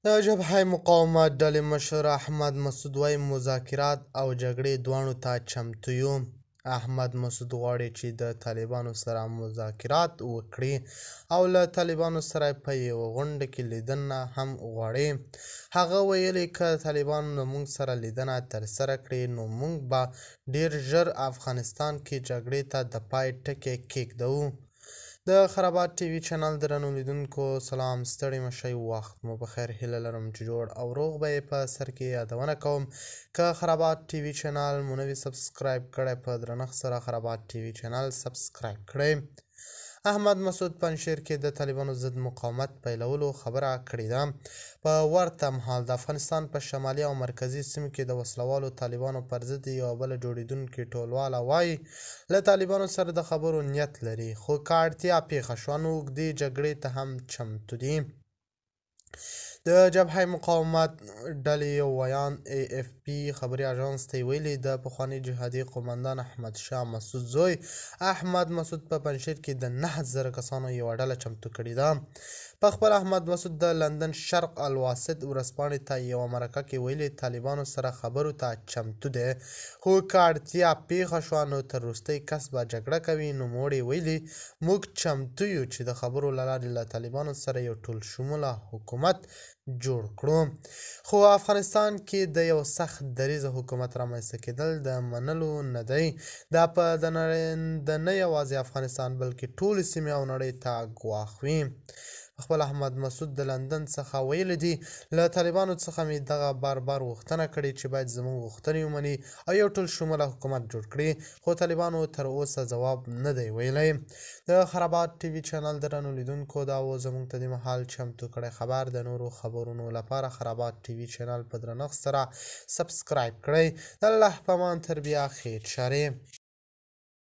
د جبهه مقاومت ډلې مشر احمد مسعود وایي مذاکرات او جګړې دواړو ته چمتو یو. احمد مسعود غواړي چې د طالبانو سره مذاکرات وکړي او له طالبانو سره په یوه غونډه کې لیدنه هم غواړي. هغه ویلي که طالبانو له موږ سره لیدنه ترسره کړي نو موږ به ډیر ژر افغانستان کې جګړې ته د پای ټکی کېږدو. د خرابات ټي وي چینل درنو لیدونکو سلام، ستړي مشئ، وخت مو بخیر. هیله لرم چې جوړ او روغ به یې. په سر کې یادونه کوم که خرابات ټي وي چینل مو نوي سبسکرایب کړی په درنښت سره خرابات ټي وي چینل سبسکرایب کړئ. احمد مسعود پنجشیر کې د طالبانو ضد مقاومت پیلولو خبره کړې ده. په ورته مهال د افغانستان په شمالي او مرکزي سیمو کې د وسلوالو طالبانو پر ضد یوه بله جوړېدونکې ټولواله وایي له طالبانو سره د خبرو نیت لري، خو که اړتیا پېښه شوه نو اوږدې جګړې ته هم چمتو دي. د جبهه مقاومت ډلې یو ویان AFP خبري اژانس ته ویلي د پخواني جهادي قومندان احمد شاه مسعود زوی احمد مسعود په پنجشیر کې د 9000 کسانو یوه ډله چمتو کړې ده. په خپل احمد مسعود د لندن شرق الواسط ورځپاڼې ته یوه مرکه کې ویلي طالبانو سره خبرو ته چمتو دی، خو که اړتیا پېښه شوه نو تر وروستي کس به جګړه کوي. نوموړي ویلي موږ چمتو یو چې د خبرو له لارې له طالبانو سره یو ټول شموله حکومت جوړ کړو، خو افغانستان کې د یو سخت دریځه حکومت رامنځته کېدل د منلو نه دی. دا په د نه یوازې افغانستان بلکې ټولې سیمې او نړۍ ته ګواښ وي. خپل احمد مسعود د لندن څخه ویلي دي له طالبانو څخه مې دغه بار غوښتنه کړې چې باید زموږ غوښتنې ومني او یو ټول شموله حکومت جوړ کړي، خو طالبانو تر اوسه ځواب نه دی ویلی. د خرابات ټي وي چینل درنو لیدونکو دا و زموږ ته د مهال چمتو کړی خبر. د نورو خبرونو لپاره خرابات ټي وي چینل په درنښت سره سبسکرایب کړئ. د الله په امان تر بیا خیر شرې.